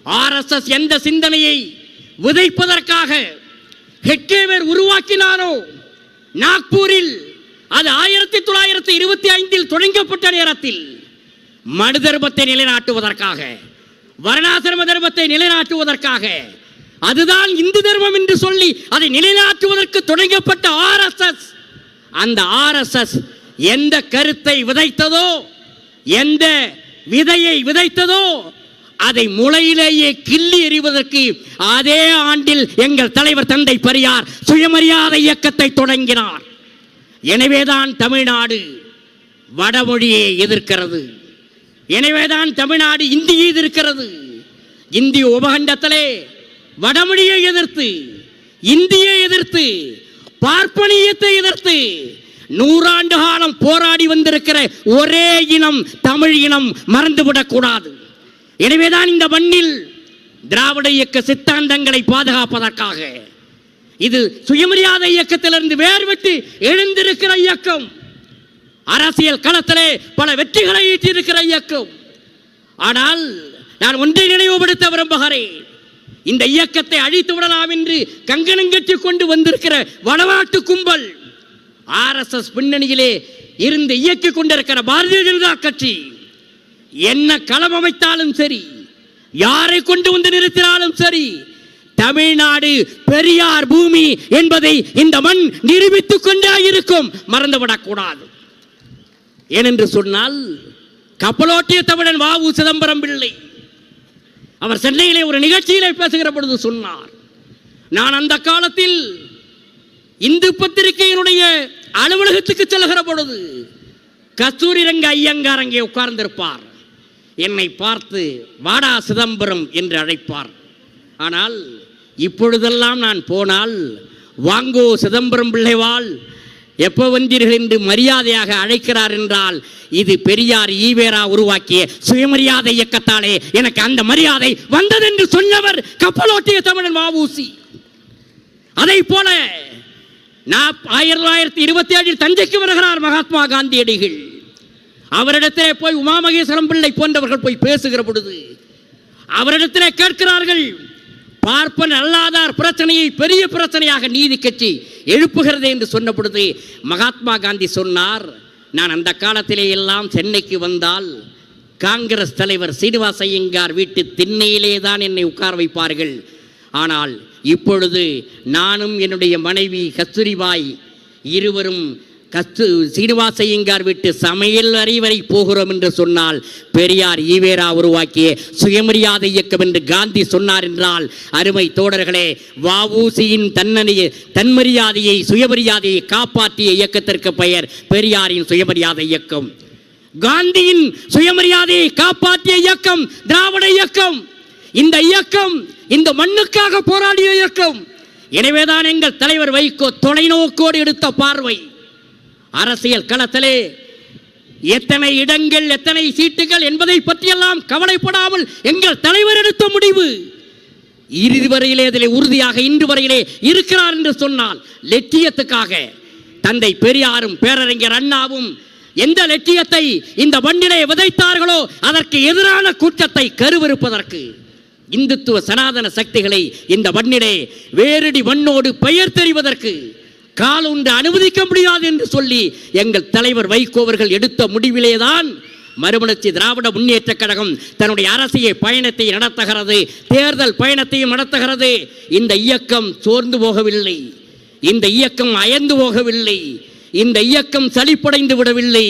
RSS எந்த சிந்தனையை விதைப்பதற்காக ஹெட்கேவர் உருவாக்கினாரோ, நாக்பூரில் அது 1925 தொடங்கப்பட்ட நேரத்தில் மனு தர்மத்தை நிலைநாட்டுவதற்காக, வர்ணாசிரம தர்மத்தை நிலைநாட்டுவதற்காக, அதுதான் இந்து தர்மம் என்று சொல்லி அதை நிலைநாட்டுவதற்கு தொடங்கப்பட்ட RSS, அந்த RSS எந்த கருத்தை விதைத்ததோ, எந்த விதையை விதைத்ததோ அதை முளையிலேயே கிள்ளி எறிவதற்கு அதே ஆண்டில் எங்கள் தலைவர் தந்தை பெரியார் சுயமரியாதை இயக்கத்தை தொடங்கினார். எனவேதான் தமிழ்நாடு வடமொழியை எதிர்க்கிறது. எனவேதான் தமிழ்நாடு இந்தியை எதிர்க்கிறது. இந்திய உபகண்டத்திலே வடமொழியை எதிர்த்து, இந்தியை எதிர்த்து, பார்ப்பனியத்தை எதிர்த்து 100 ஆண்டு காலம் போராடி வந்திருக்கிற ஒரே இனம் தமிழ் இனம் மறந்துவிடக் கூடாது. எனவேதான் இந்த மண்ணில் திராவிட இயக்க சித்தாந்தங்களை பாதுகாப்பதற்காக, இது சுயமரியாதை இயக்கத்திலிருந்து வேறுபட்டு எழுந்திருக்கிற இயக்கம், அரசியல் களத்திலே பல வெற்றிகளை ஈட்டியிருக்கிற இயக்கம். ஆனால் நான் ஒன்றை நினைவுபடுத்த விரும்புகிறேன். இந்த இயக்கத்தை அழித்து விடலாம் என்று கங்கணம் கட்டிக் கொண்டு வந்திருக்கிற வடநாட்டு கும்பல், RSS பின்னணியிலே இருந்து இயக்கிக் கொண்டிருக்கிற பாரதிய ஜனதா கட்சி என்ன களம் அமைத்தாலும் சரி, யாரை கொண்டு வந்து நிறுத்தினாலும் சரி, தமிழ்நாடு பெரியார் பூமி என்பதை இந்த மண் நிரூபித்துக் கொண்டே இருக்கும். மறந்துவிடக் கூடாது. ஏனென்று சொன்னால், கப்பலோட்டிய தமிழன் வ.உ. சிதம்பரம் பிள்ளை அவர் சென்னையிலே ஒரு நிகழ்ச்சியிலே பேசுகிற பொழுது சொன்னார், நான் அந்த காலத்தில் இந்து பத்திரிகையினுடைய அலுவலகத்துக்கு செல்கிற பொழுது கஸ்தூரி ரங்க ஐயங்கார் அங்கே உட்கார்ந்திருப்பார். என்னை பார்த்து வாடா சிதம்பரம் என்று அழைப்பார். ஆனால் இப்பொழுதெல்லாம் நான் போனால் வாங்கோ சிதம்பரம் பிள்ளைவாள், எப்போ வந்தீர்கள் என்று மரியாதையாக அழைக்கிறார் என்றால் இது பெரியார் ஈவேரா உருவாக்கிய சுயமரியாதை இயக்கத்தாலே எனக்கு அந்த மரியாதை வந்தது என்று சொன்னவர் கப்பலோட்டிய தமிழன் வ.உ.சி. அதை போல 1927 தஞ்சைக்கு வருகிறார் மகாத்மா காந்தியடிகள். அவரிடத்திலே போய் உமா மகேஸ்வரம் பிள்ளை போன்றவர்கள் போய் பேசுகிற பொழுது அவரிடத்திலே கேட்கிறார்கள், பார்ப்பன் அல்லாதார் பிரச்சனையை பெரிய பிரச்சனையாக நீதி கட்சி எழுப்புகிறது என்று சொன்ன பொழுது மகாத்மா காந்தி சொன்னார், நான் அந்த காலத்திலே எல்லாம் சென்னைக்கு வந்தால் காங்கிரஸ் தலைவர் சீனிவாச ஐயங்கார் வீட்டு திண்ணையிலே தான் என்னை உட்கார வைப்பார்கள். ஆனால் இப்பொழுது நானும் என்னுடைய மனைவி கஸ்தூரிபாய் இருவரும் சீனிவாச ஐயங்கார் வீட்டு சமையல் அறை வரை போகிறோம் என்று சொன்னால் பெரியார் ஈவேரா உருவாக்கிய சுயமரியாதை இயக்கம் என்று காந்தி சொன்னார் என்றால், அருமை தோழர்களே, வ.உ.சியின் தன்மரியாதையை சுயமரியாதையை காப்பாற்றிய இயக்கத்திற்கு பெயர் பெரியாரின் சுயமரியாதை இயக்கம். காந்தியின் சுயமரியாதையை காப்பாற்றிய இயக்கம் திராவிட இயக்கம். இந்த இயக்கம் இந்த மண்ணுக்காக போராடிய இயக்கம். எனவேதான் எங்கள் தலைவர் வைகோ தொலைநோக்கோடு எடுத்த பார்வை, அரசியல் களத்திலே எத்தனை இடங்கள் எத்தனை சீட்டுகள் என்பதை பற்றியெல்லாம் கவலைப்படாமல் எங்கள் தலைவர் எடுத்த முடிவு இறுதி வரையிலே அதிலே உறுதியாக இன்று வரையிலே இருக்கிறார் என்று சொன்னால், லட்சியத்துக்காக தந்தை பெரியாரும் பேரறிஞர் அண்ணாவும் எந்த லட்சியத்தை இந்த மண்ணிலே விதைத்தார்களோ அதற்கு எதிரான கூட்டத்தை கருவறுப்பதற்கு இந்துத்துவ சனாதன சக்திகளை இந்த மண்ணிலே வேரடி மண்ணோடு பெயர் தெரிவதற்கு கால் ஒன்று அனுமதிக்க முடியாது என்று சொல்லி எங்கள் தலைவர் வைகோ அவர்கள் எடுத்த முடிவிலேதான் மறுமலர்ச்சி திராவிட முன்னேற்ற கழகம் தன்னுடைய அரசியல் பயணத்தை நடத்துகிறது, தேர்தல் பயணத்தையும் நடத்துகிறது. இந்த இயக்கம் சோர்ந்து போகவில்லை, இந்த இயக்கம் அயர்ந்து போகவில்லை, இந்த இயக்கம் சலிப்படைந்து விடவில்லை.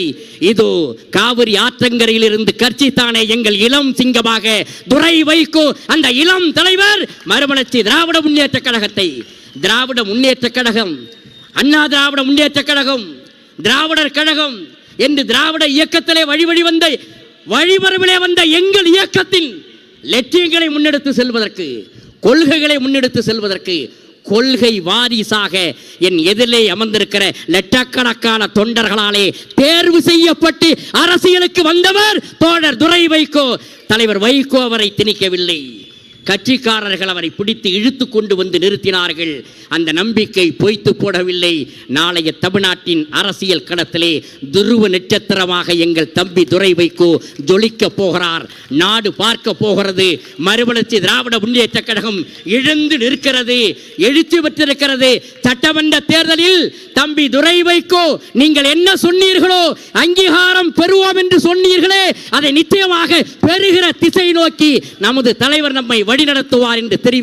இதோ காவிரி ஆற்றங்கரையில் இருந்து கட்சித்தானே எங்கள் இளம் சிங்கமாக துரை வைகோ அந்த இளம் தலைவர் மறுமலர்ச்சி திராவிட முன்னேற்ற கழகத்தை, திராவிட முன்னேற்ற கழகம், அண்ணா திராவிட முன்னேற்ற கழகம், திராவிடர் கழகம் என்று திராவிட இயக்கத்திலே வழிமரபிலே வந்த எங்கள் இயக்கத்தின் லட்சியங்களை முன்னெடுத்து செல்வதற்கு, கொள்கைகளை முன்னெடுத்து செல்வதற்கு கொள்கை வாரிசாக என் எதிரிலே அமர்ந்திருக்கிற லட்சக்கணக்கான தொண்டர்களாலே தேர்வு செய்யப்பட்டு அரசியலுக்கு வந்தவர் தோழர் துரை வைகோ. தலைவர் வைகோ அவரை திணிக்கவில்லை, கட்சிக்காரர்கள் அவரை பிடித்து இழுத்து கொண்டு வந்து நிறுத்தினார்கள். அந்த நம்பிக்கை பொய்த்து போடவில்லை. நாளைய தமிழ்நாட்டின் அரசியல் களத்திலே துருவ நட்சத்திரமாக எங்கள் தம்பி துரை வைகோ ஜொலிக்க போகிறார். நாடு பார்க்க போகிறது. மறுமலர்ச்சி திராவிட முன்னேற்ற கழகம் எழுந்து நிற்கிறது, எழுச்சி பெற்றிருக்கிறது. சட்டமன்ற தேர்தலில் தம்பி துரை வைகோ நீங்கள் என்ன சொன்னீர்களோ அங்கீகாரம் பெறுவோம் என்று சொன்னீர்களே, அதை நிச்சயமாக பெறுகிற திசை நோக்கி நமது தலைவர் நம்மை வழிநடத்துவார் என்று தெரிவித்தார்.